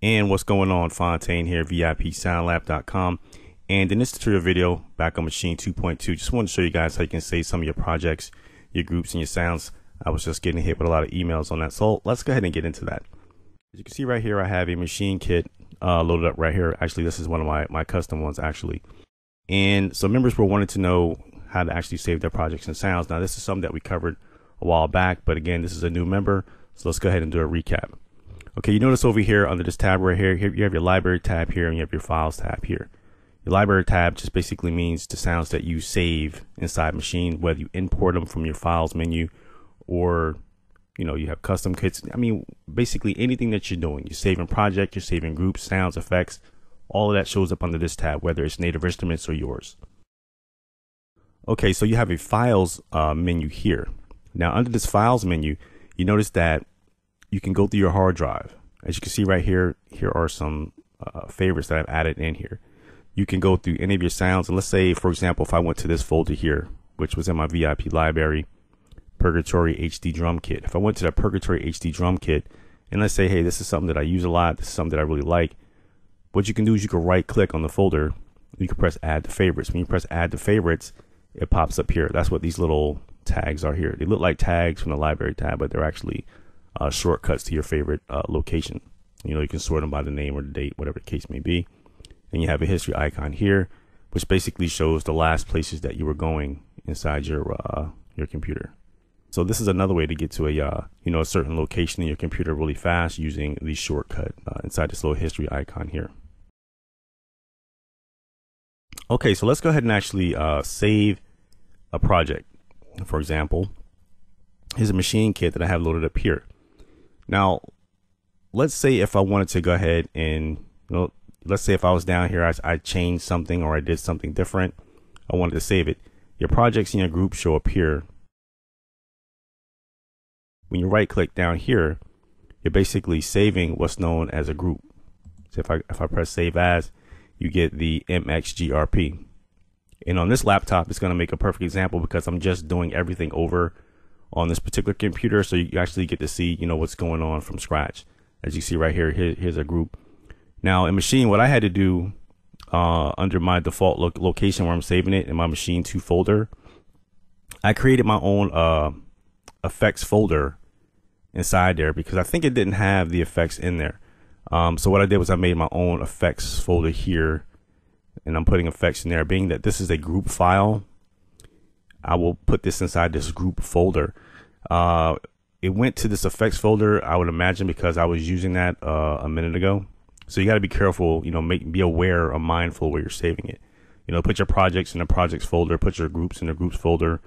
And what's going on, Fontaine here, VIPSoundlab.com. And in this tutorial video, back on Maschine 2.2, just wanted to show you guys how you can save some of your projects, your groups, and your sounds. I was just getting hit with a lot of emails on that, so let's go ahead and get into that. As you can see right here, I have a Maschine kit loaded up right here. Actually, this is one of my custom ones, actually. And so members were wanting to know how to actually save their projects and sounds. Now, this is something that we covered a while back, but again, this is a new member, so let's go ahead and do a recap. Okay, you notice over here under this tab right here, you have your library tab here and you have your files tab here. Your library tab just basically means the sounds that you save inside Maschine, whether you import them from your files menu or, you know, you have custom kits. I mean, basically anything that you're doing, you're saving projects, you're saving groups, sounds, effects, all of that shows up under this tab, whether it's Native Instruments or yours. Okay, so you have a files menu here. Now under this files menu, you notice that you can go through your hard drive. As you can see right here, here are some favorites that I've added in here. You can go through any of your sounds. And let's say, for example, if I went to this folder here, which was in my VIP library, Purgatory HD Drum Kit. If I went to the Purgatory HD Drum Kit, and let's say, hey, this is something that I use a lot. This is something that I really like. What you can do is you can right click on the folder. You can press add to favorites. When you press add to favorites, it pops up here. That's what these little tags are here. They look like tags from the library tab, but they're actually shortcuts to your favorite location. You know, you can sort them by the name or the date, whatever the case may be. And you have a history icon here, which basically shows the last places that you were going inside your computer. So this is another way to get to a you know, a certain location in your computer really fast using the shortcut inside this little history icon here. Okay, so let's go ahead and actually save a project. For example, here's a Maschine kit that I have loaded up here. Now, let's say if I wanted to go ahead and, you know, let's say if I was down here, I changed something or I did something different, I wanted to save it. Your projects in your group show up here. When you right click down here, you're basically saving what's known as a group. So if I press save as, you get the MXGRP. And on this laptop, it's going to make a perfect example because I'm just doing everything over on this particular computer, so you actually get to see, you know, what's going on from scratch. As you see right here, here's a group. Now in Maschine, what I had to do under my default location where I'm saving it in my Maschine 2 folder, I created my own effects folder inside there because I think it didn't have the effects in there. So what I did was I made my own effects folder here, and I'm putting effects in there. Being that this is a group file, I will put this inside this group folder. It went to this effects folder, I would imagine, because I was using that a minute ago. So you got to be careful, you know, be aware or mindful where you're saving it. You know, put your projects in the projects folder, put your groups in the groups folder,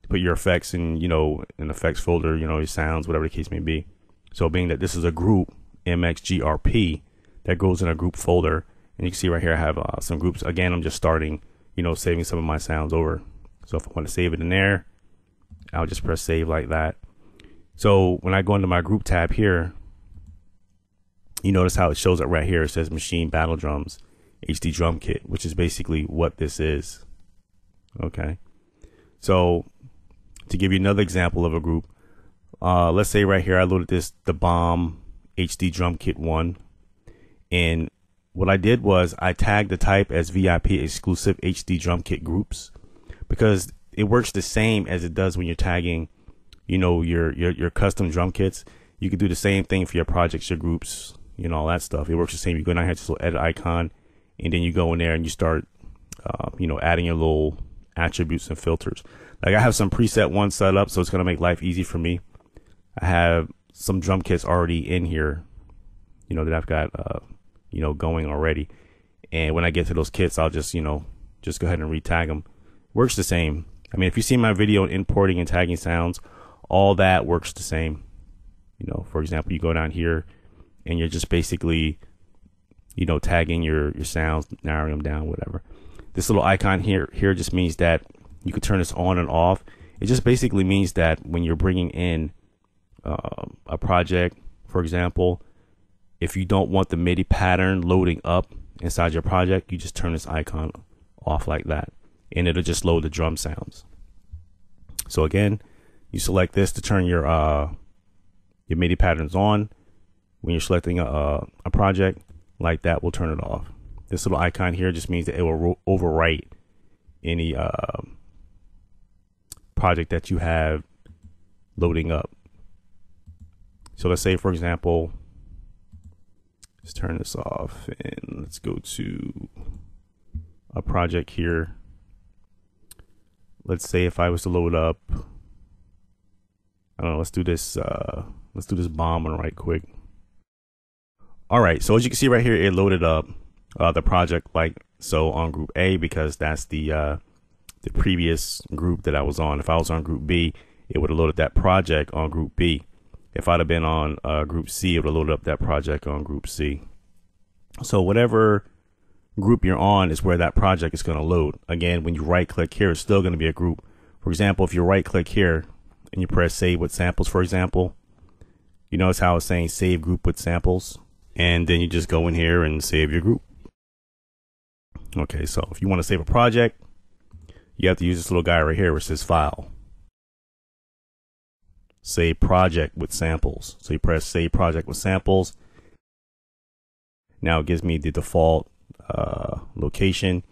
put your effects in, you know, in the effects folder, you know, your sounds, whatever the case may be. So being that this is a group, MXGRP, that goes in a group folder. And you can see right here, I have some groups. Again, I'm just starting, you know, saving some of my sounds over. So if I want to save it in there, I'll just press save like that. So when I go into my group tab here, you notice how it shows up right here. It says Maschine Battle Drums HD Drum Kit, which is basically what this is. Okay. So to give you another example of a group, let's say right here, I loaded the Bomb HD Drum Kit 1. And what I did was I tagged the type as VIP exclusive HD drum kit groups because it works the same as it does when you're tagging, you know, your custom drum kits. You can do the same thing for your projects, your groups, you know, all that stuff. It works the same. You go down here to this little edit icon, and then you go in there and you start, you know, adding your little attributes and filters. Like I have some preset ones set up, so it's going to make life easy for me. I have some drum kits already in here, you know, that I've got, you know, going already. And when I get to those kits, I'll just, you know, just go ahead and retag them. Works the same. I mean, if you see my video on importing and tagging sounds, all that works the same. You know, for example, you go down here and you're just basically, you know, tagging your sounds, narrowing them down, whatever. This little icon here just means that you can turn this on and off. It just basically means that when you're bringing in a project, for example, if you don't want the MIDI pattern loading up inside your project, you just turn this icon off like that, and it'll just load the drum sounds. So again, you select this to turn your MIDI patterns on. when you're selecting a project like that will turn it off. This little icon here just means that it will overwrite any project that you have loading up. So let's say, for example, let's turn this off and let's go to a project here. Let's say if I was to load up, I don't know, let's do this bomb one right quick. All right, so as you can see right here, it loaded up the project like so on group A, because that's the previous group that I was on. If I was on group B, it would have loaded that project on group B. If I'd have been on group C, it would have loaded up that project on group C. So whatever group you're on is where that project is going to load. Again, when you right click here, it's still going to be a group. For example, if you right click here and you press save with samples, for example, you notice how it's saying save group with samples, and then you just go in here and save your group. Okay, so if you want to save a project, you have to use this little guy right here where it says file, save project with samples. So you press save project with samples. Now it gives me the default location,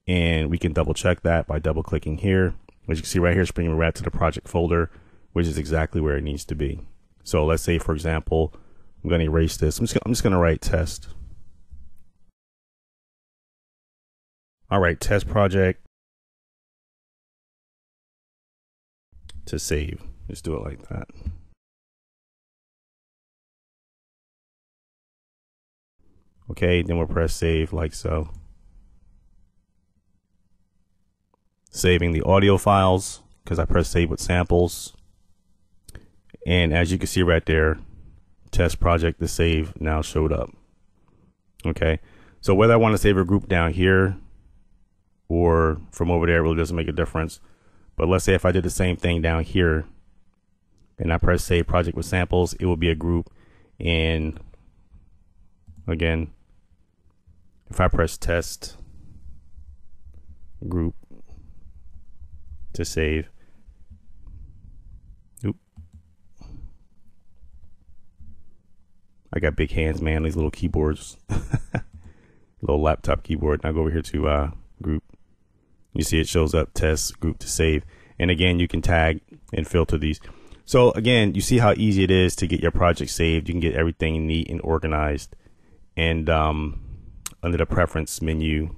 and we can double check that by double clicking here. As you can see right here, it's bringing me right to the project folder, which is exactly where it needs to be. So let's say, for example, I'm going to erase this. I'm just going to write test. All right, test project to save. Just do it like that. Okay, then we'll press save like so. Saving the audio files because I pressed save with samples. And as you can see right there, test project to save now showed up. Okay, so whether I want to save a group down here or from over there really doesn't make a difference. But let's say if I did the same thing down here and I press save project with samples, it will be a group. And again, if I press test group to save, I got big hands, man. These little keyboards, little laptop keyboard. Now go over here to group. You see it shows up test group to save. And again, you can tag and filter these. So again, you see how easy it is to get your project saved. You can get everything neat and organized. And under the preference menu,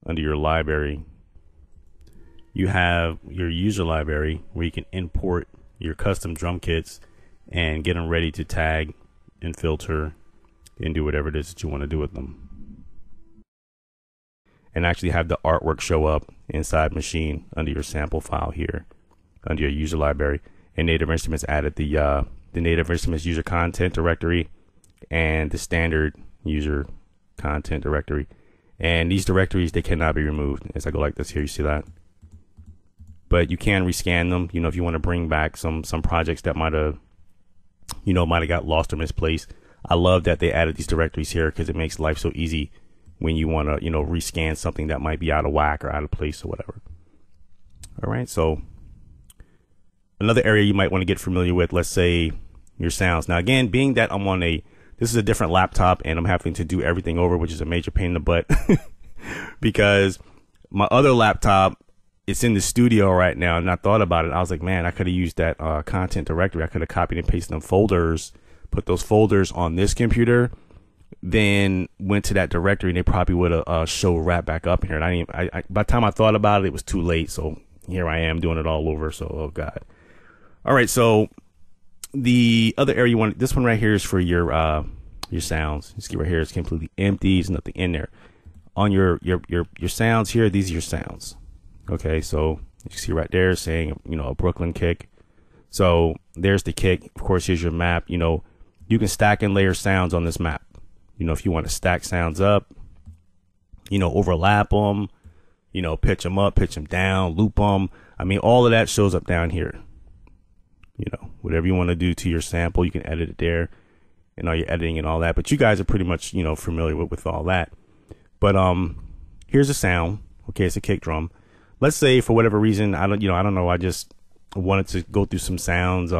under your library, you have your user library where you can import your custom drum kits and get them ready to tag and filter and do whatever it is that you want to do with them. And actually have the artwork show up inside Maschine under your sample file here, under your user library. And Native Instruments added the Native Instruments user content directory and the standard user content directory. And these directories, they cannot be removed. As I go like this here, you see that? But you can rescan them, you know, if you want to bring back some projects that might have got lost or misplaced. I love that they added these directories here because it makes life so easy when you want to, rescan something that might be out of whack or out of place or whatever. All right, so another area you might want to get familiar with, let's say your sounds. Now again, being that I'm on this is a different laptop and I'm having to do everything over, which is a major pain in the butt because my other laptop, it's in the studio right now, and I thought about it. I was like, man, I could have used that content directory. I could have copied and pasted them folders, put those folders on this computer, then went to that directory, and they probably would have showed right back up here. And by the time I thought about it, it was too late. So here I am doing it all over. So, oh God. All right. So the other area you want, this one right here is for your sounds. You see right here, it's completely empty. There's nothing in there. On your sounds here, these are your sounds. Okay, so you see right there saying, a Brooklyn kick. So there's the kick. Of course, here's your map. You can stack and layer sounds on this map. If you want to stack sounds up, overlap them, pitch them up, pitch them down, loop them. I mean, all of that shows up down here. Whatever you want to do to your sample, you can edit it there and all your editing and all that. But you guys are pretty much, familiar with all that. But here's a sound. Okay, it's a kick drum. Let's say for whatever reason, I don't know. I just wanted to go through some sounds.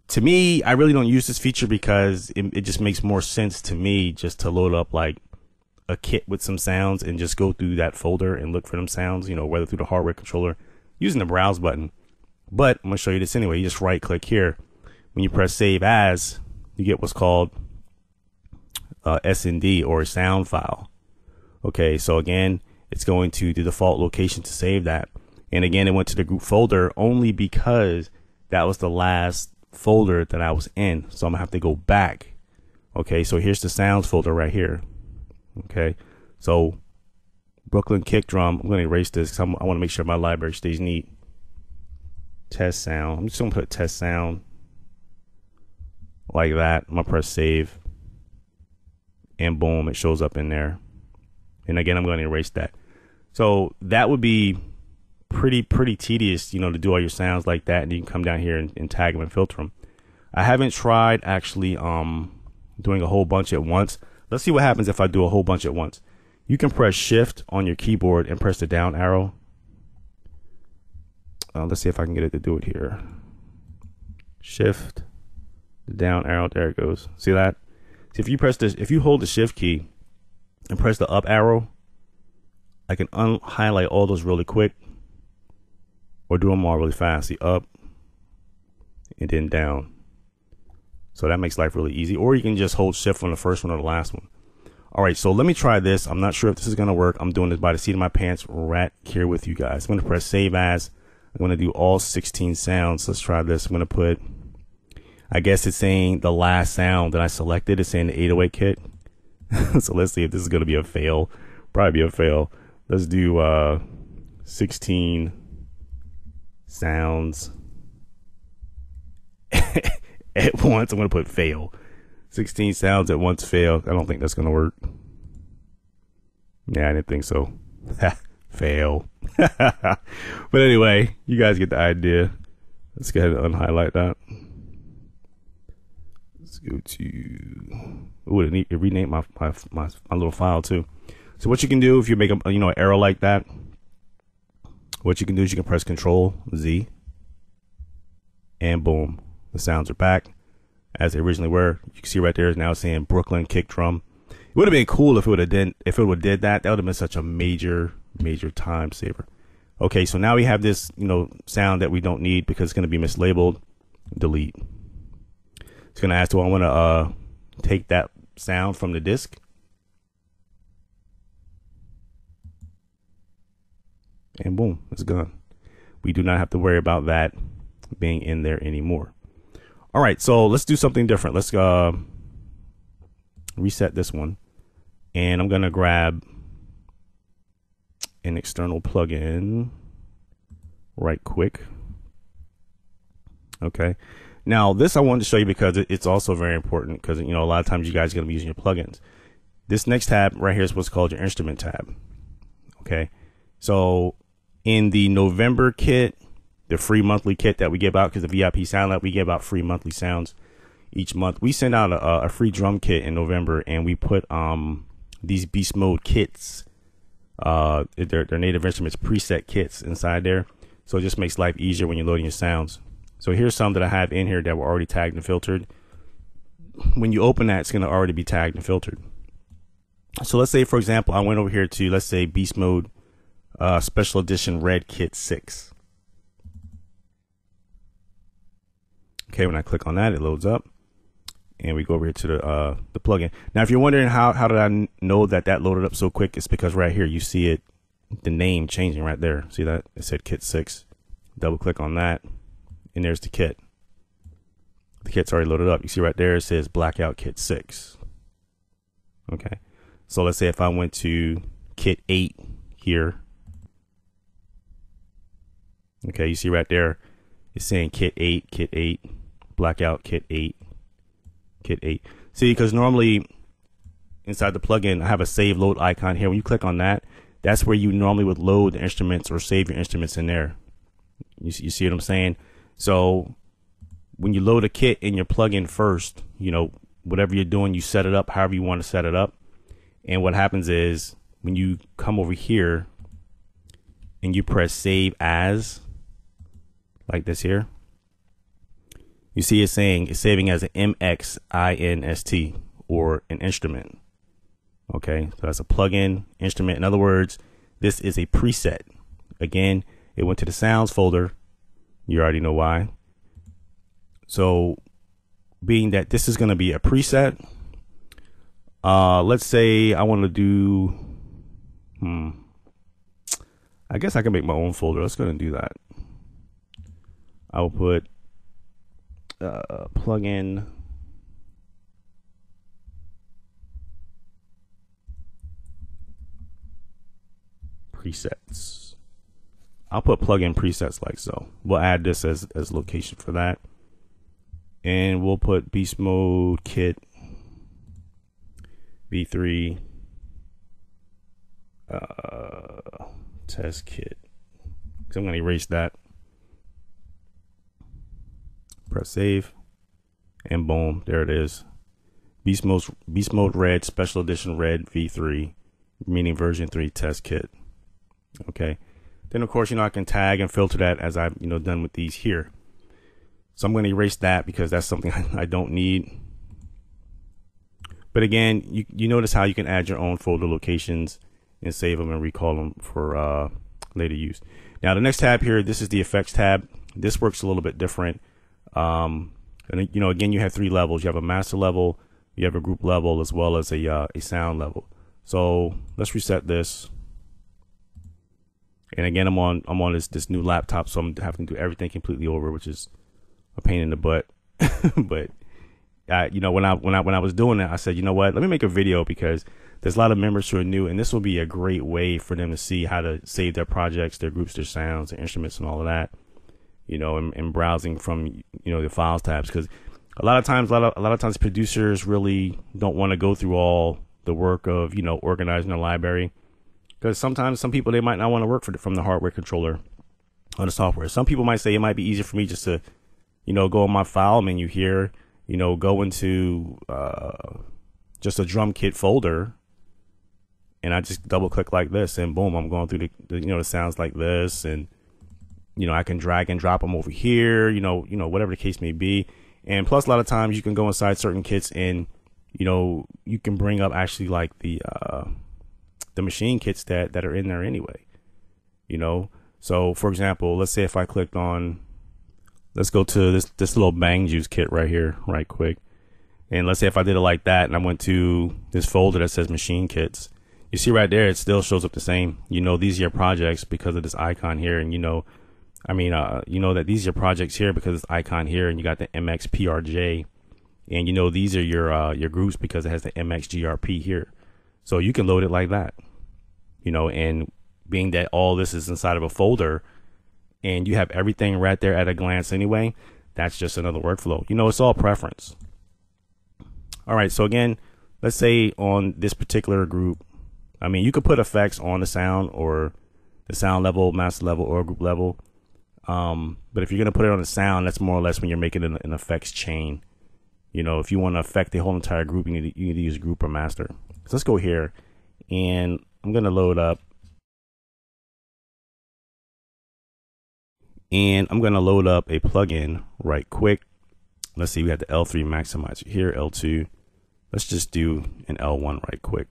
To me, I really don't use this feature because it just makes more sense to me just to load up like a kit with some sounds and just go through that folder and look for them sounds, you know, whether through the hardware controller using the browse button. But I'm gonna show you this anyway. You just right click here. When you press save as, you get what's called SND, or a sound file. Okay, so again, it's going to the default location to save that. And again, it went to the group folder only because that was the last folder that I was in. So I'm gonna have to go back. Okay, so here's the sounds folder right here. Okay, so Brooklyn kick drum. I'm gonna erase this because I want to make sure my library stays neat. Test sound. I'm just gonna put test sound like that. I'm gonna press save, and boom, it shows up in there. And again, I'm going to erase that. So that would be pretty tedious, you know, to do all your sounds like that, and you can come down here and tag them and filter them. I haven't tried actually doing a whole bunch at once. Let's see what happens if I do a whole bunch at once. You can press shift on your keyboard and press the down arrow. Let's see if I can get it to do it here. Shift, the down arrow, there it goes. See that? So if you press this, if you hold the shift key and press the up arrow, I can highlight all those really quick, or do them all really fast. See, up and then down. So that makes life really easy. Or you can just hold shift on the first one or the last one. All right, so let me try this. I'm not sure if this is gonna work. I'm doing this by the seat of my pants right here with you guys. I'm gonna press save as. I'm gonna do all 16 sounds. Let's try this. I'm gonna put, I guess it's saying the last sound that I selected is saying the 808 kit. So let's see if this is gonna be a fail. Probably be a fail. Let's do 16 sounds at once. I'm gonna put fail. 16 sounds at once fail. I don't think that's gonna work. Yeah, I didn't think so. Fail. But anyway, you guys get the idea. Let's go ahead and unhighlight that. Let's go to, oh, it renamed my little file too. So what you can do if you make a an arrow like that, what you can do is you can press Control Z, and boom, the sounds are back as they originally were. You can see right there is now saying Brooklyn kick drum. It would have been cool if it would have did that. That would have been such a major time saver. Okay, so now we have this sound that we don't need because it's going to be mislabeled. Delete. It's going to ask, do I want to take that sound from the disk? And boom, it's gone. We do not have to worry about that being in there anymore. All right, so let's do something different. Let's reset this one, and I'm gonna grab an external plugin right quick. Okay, now this I wanted to show you because it's also very important, because a lot of times you guys are gonna be using your plugins. This next tab right here is what's called your instrument tab. Okay, so in the November kit, the free monthly kit that we give out, because the VIP Soundlab, we give out free monthly sounds each month. We send out a free drum kit in November, and we put these beast mode kits, they're native instruments preset kits inside there, so it just makes life easier when you're loading your sounds. So here's some that I have in here that were already tagged and filtered. When you open that, it's going to already be tagged and filtered. So let's say, for example, I went over here to, let's say, beast mode special edition red kit 6. Okay, when I click on that, it loads up, and we go over here to the plugin. Now, if you're wondering how did I know that loaded up so quick, it's because right here you see it, the name changing right there. See that? It said kit 6. Double click on that, and there's the kit. The kit's already loaded up. You see right there, it says Blackout Kit 6. Okay, so let's say if I went to kit 8 here. Okay, you see right there, it's saying kit 8, Blackout Kit 8, Kit 8. See, because normally inside the plugin, I have a save load icon here. When you click on that, that's where you normally would load the instruments or save your instruments in there. You see what I'm saying? So when you load a kit in your plugin first, whatever you're doing, you set it up however you want to set it up. And what happens is when you come over here and you press save as, like this here, you see it's saying it's saving as an MXINST or an instrument. Okay, so that's a plugin instrument. In other words, this is a preset. Again, it went to the sounds folder. You already know why. So being that this is going to be a preset, let's say I want to do, I guess I can make my own folder. Let's go and do that. I will put plugin presets. I'll put plugin presets like so. We'll add this as location for that. And we'll put beast mode kit v3 test kit. So I'm going to erase that. Press save, and boom, there it is. Beast mode red, special edition red v3, meaning version 3 test kit. Okay. Then of course, I can tag and filter that as I've done with these here. So I'm going to erase that because that's something I don't need. But again, you notice how you can add your own folder locations and save them and recall them for later use. Now the next tab here, this is the effects tab. This works a little bit different. And again, you have 3 levels. You have a master level, you have a group level, as well as a sound level. So let's reset this. And again, I'm on this new laptop, so I'm having to do everything completely over, which is a pain in the butt. But when I was doing it, I said, you know what, let me make a video because there's a lot of members who are new, and this will be a great way for them to see how to save their projects, their groups, their sounds, their instruments, and all of that. And browsing from the files tabs, because a lot of times producers really don't want to go through all the work of organizing a library, because sometimes some people, they might not want to work from the hardware controller on the software. Some people might say it might be easier for me just to go in my file menu here, go into just a drum kit folder, and I just double click like this, and boom, I'm going through the sounds like this, and I can drag and drop them over here, whatever the case may be. And plus, a lot of times you can go inside certain kits and, you can bring up actually like the machine kits that are in there anyway, So for example, let's say if I clicked on, let's go to this little Bang Juice kit right here, right quick. And let's say if I did it like that and I went to this folder that says machine kits, you see right there, it still shows up the same. These are your projects because of this icon here. And that these are your projects here because it's icon here, and you got the MXPRJ, and these are your groups because it has the MXGRP here. So you can load it like that, and being that all this is inside of a folder and you have everything right there at a glance anyway, that's just another workflow. It's all preference. All right, so again, let's say on this particular group, you could put effects on the sound or the sound level, master level, or group level. But if you're going to put it on the sound, that's more or less when you're making an effects chain. If you want to affect the whole entire group, you need to use group or master. So let's go here, and I'm going to load up. And I'm going to load up a plugin right quick. Let's see, we have the L3 maximizer here, L2. Let's just do an L1 right quick.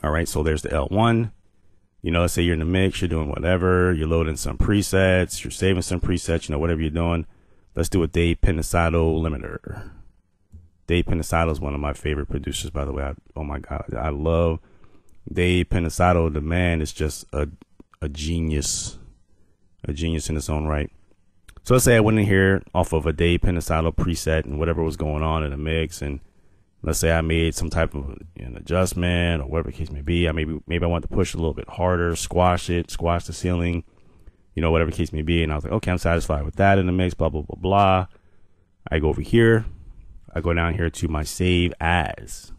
All right, so there's the L1. Let's say you're in the mix, you're doing whatever, you're loading some presets, you're saving some presets, whatever you're doing. Let's do a Dave Penasado limiter. Dave Penasado is one of my favorite producers, by the way. Oh my God, I love Dave Penasado. The man is just a genius in his own right. So let's say I went in here off of a Dave Penasado preset and whatever was going on in the mix, and let's say I made some type of an adjustment or whatever the case may be. Maybe I want to push a little bit harder, squash the ceiling, whatever the case may be. And I was like, okay, I'm satisfied with that in the mix, blah, blah, blah, blah. I go over here. I go down here to my save as.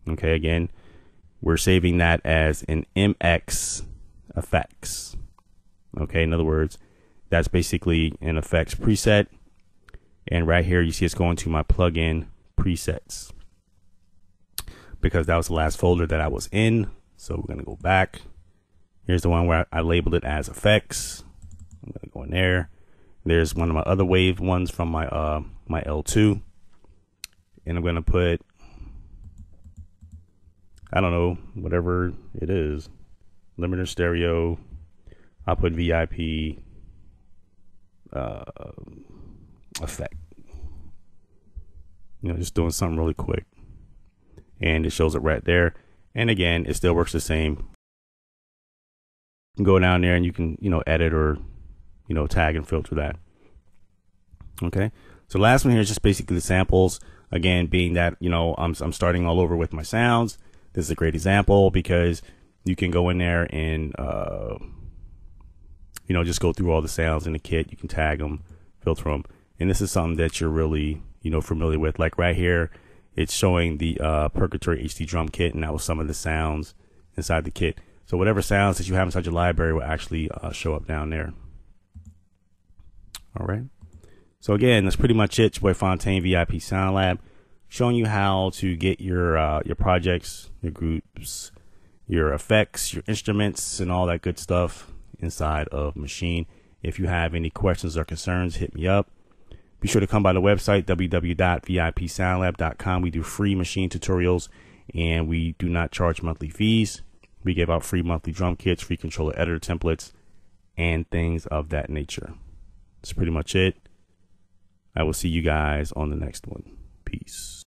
Okay, again, we're saving that as an MX effects. Okay, in other words, that's basically an effects preset. And right here, you see it's going to my plugin presets because that was the last folder that I was in. So we're going to go back. Here's the one where I labeled it as effects. I'm gonna go in there. There's one of my other wave ones from my my L2, and I'm gonna put, I don't know, whatever it is, limiter stereo. I'll put VIP effect. You know, just doing something really quick, and it shows it right there. And again, it still works the same. You can go down there and you can, you know, edit or, you know, tag and filter that. Okay, so last one here is just basically the samples. Again, being that, you know, I'm starting all over with my sounds. This is a great example because you can go in there and you know, just go through all the sounds in the kit. You can tag them, filter them, and this is something that you're really, you know, familiar with. Like right here, it's showing the Purgatory HD drum kit, and that was some of the sounds inside the kit. So whatever sounds that you have inside your library will actually show up down there. All right. So again, that's pretty much it. Your boy Fontaine, VIP Soundlab, showing you how to get your projects, your groups, your effects, your instruments, and all that good stuff inside of Maschine. If you have any questions or concerns, hit me up. Be sure to come by the website, www.vipsoundlab.com. We do free Maschine tutorials, and we do not charge monthly fees. We give out free monthly drum kits, free controller editor templates, and things of that nature. That's pretty much it. I will see you guys on the next one. Peace.